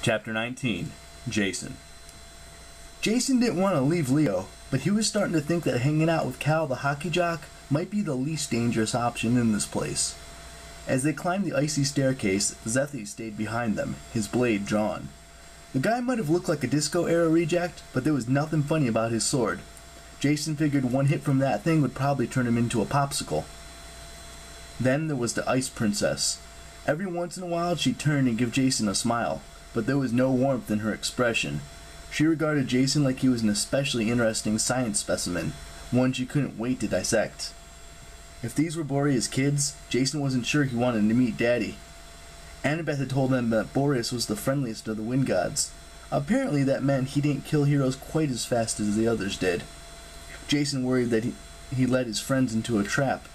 Chapter 19. Jason. Jason didn't want to leave Leo, but he was starting to think that hanging out with Cal the hockey jock might be the least dangerous option in this place. As they climbed the icy staircase, Zethy stayed behind them, his blade drawn. The guy might have looked like a disco-era reject, but there was nothing funny about his sword. Jason figured one hit from that thing would probably turn him into a popsicle. Then there was the Ice Princess. Every once in a while she'd turn and give Jason a smile, but there was no warmth in her expression. She regarded Jason like he was an especially interesting science specimen, one she couldn't wait to dissect. If these were Boreas' kids, Jason wasn't sure he wanted to meet Daddy. Annabeth had told them that Boreas was the friendliest of the wind gods. Apparently that meant he didn't kill heroes quite as fast as the others did. Jason worried that he led his friends into a trap.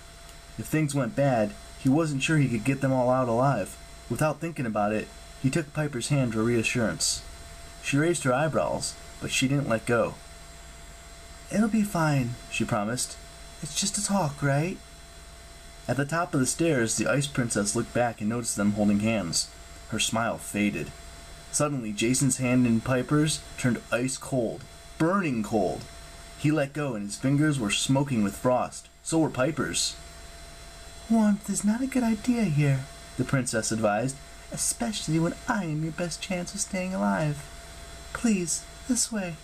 If things went bad, he wasn't sure he could get them all out alive. Without thinking about it, he took Piper's hand for reassurance. She raised her eyebrows, but she didn't let go. "It'll be fine," she promised. "It's just a talk, right?" At the top of the stairs, the Ice Princess looked back and noticed them holding hands. Her smile faded. Suddenly, Jason's hand in Piper's turned ice cold, burning cold. He let go and his fingers were smoking with frost. So were Piper's. "Warmth is not a good idea here," the princess advised, "especially when I am your best chance of staying alive. Please, this way."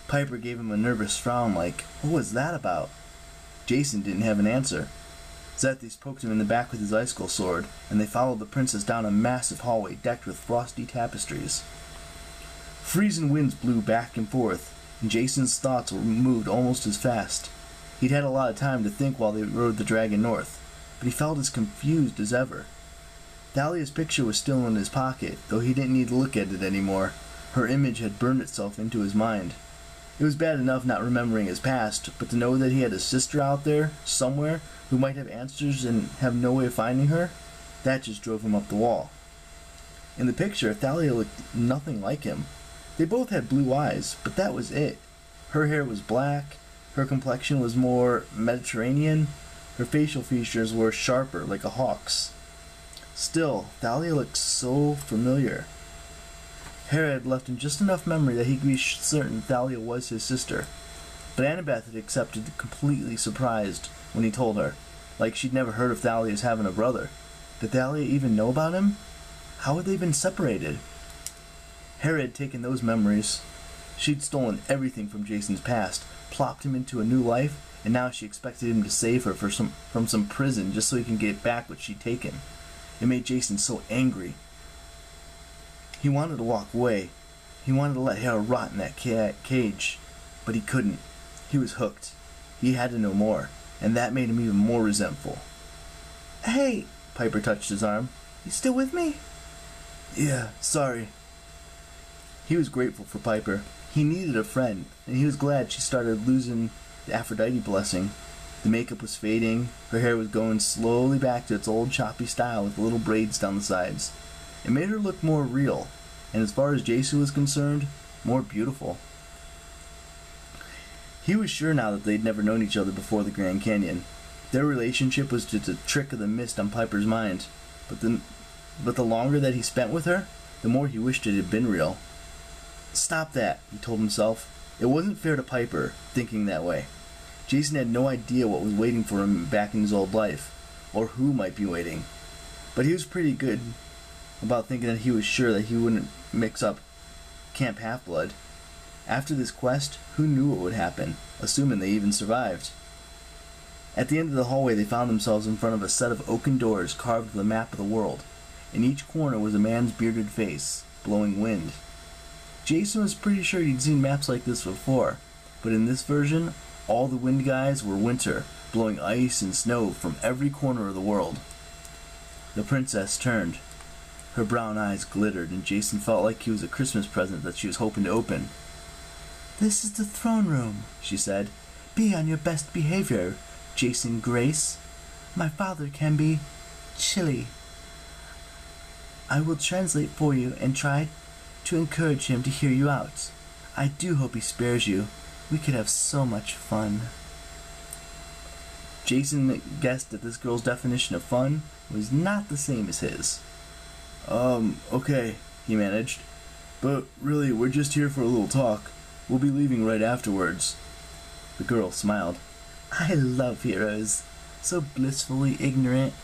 Piper gave him a nervous frown like, what was that about? Jason didn't have an answer. Zethys poked him in the back with his icicle sword, and they followed the princess down a massive hallway decked with frosty tapestries. Freezing winds blew back and forth, and Jason's thoughts moved almost as fast. He'd had a lot of time to think while they rode the dragon north, but he felt as confused as ever. Thalia's picture was still in his pocket, though he didn't need to look at it anymore. Her image had burned itself into his mind. It was bad enough not remembering his past, but to know that he had a sister out there, somewhere, who might have answers and have no way of finding her, that just drove him up the wall. In the picture, Thalia looked nothing like him. They both had blue eyes, but that was it. Her hair was black, her complexion was more Mediterranean, her facial features were sharper, like a hawk's. Still, Thalia looked so familiar. Hera had left him just enough memory that he could be certain Thalia was his sister. But Annabeth had accepted completely surprised when he told her, like she'd never heard of Thalia as having a brother. Did Thalia even know about him? How had they been separated? Hera had taken those memories. She'd stolen everything from Jason's past, plopped him into a new life, and now she expected him to save her from some prison just so he can get back what she'd taken. It made Jason so angry. He wanted to walk away. He wanted to let Hera rot in that cage, but he couldn't. He was hooked. He had to know more, and that made him even more resentful. "Hey," Piper touched his arm. "You still with me?" "Yeah, sorry." He was grateful for Piper. He needed a friend, and he was glad she started losing the Aphrodite blessing. The makeup was fading, her hair was going slowly back to its old choppy style with little braids down the sides. It made her look more real, and as far as Jason was concerned, more beautiful. He was sure now that they'd never known each other before the Grand Canyon. Their relationship was just a trick of the mist on Piper's mind, but the longer that he spent with her, the more he wished it had been real. Stop that, he told himself. It wasn't fair to Piper, thinking that way. Jason had no idea what was waiting for him back in his old life, or who might be waiting. But he was pretty good about thinking that he was sure that he wouldn't mix up Camp Half-Blood. After this quest, who knew what would happen, assuming they even survived? At the end of the hallway, they found themselves in front of a set of oaken doors carved with a map of the world. In each corner was a man's bearded face, blowing wind. Jason was pretty sure he'd seen maps like this before, but in this version, all the wind guys were winter, blowing ice and snow from every corner of the world. The princess turned. Her brown eyes glittered, and Jason felt like he was a Christmas present that she was hoping to open. "This is the throne room," she said. "Be on your best behavior, Jason Grace. My father can be chilly. I will translate for you and try to encourage him to hear you out. I do hope he spares you. We could have so much fun." Jason guessed that this girl's definition of fun was not the same as his. Okay, he managed. "But really, we're just here for a little talk. We'll be leaving right afterwards." The girl smiled. I love heroes. So blissfully ignorant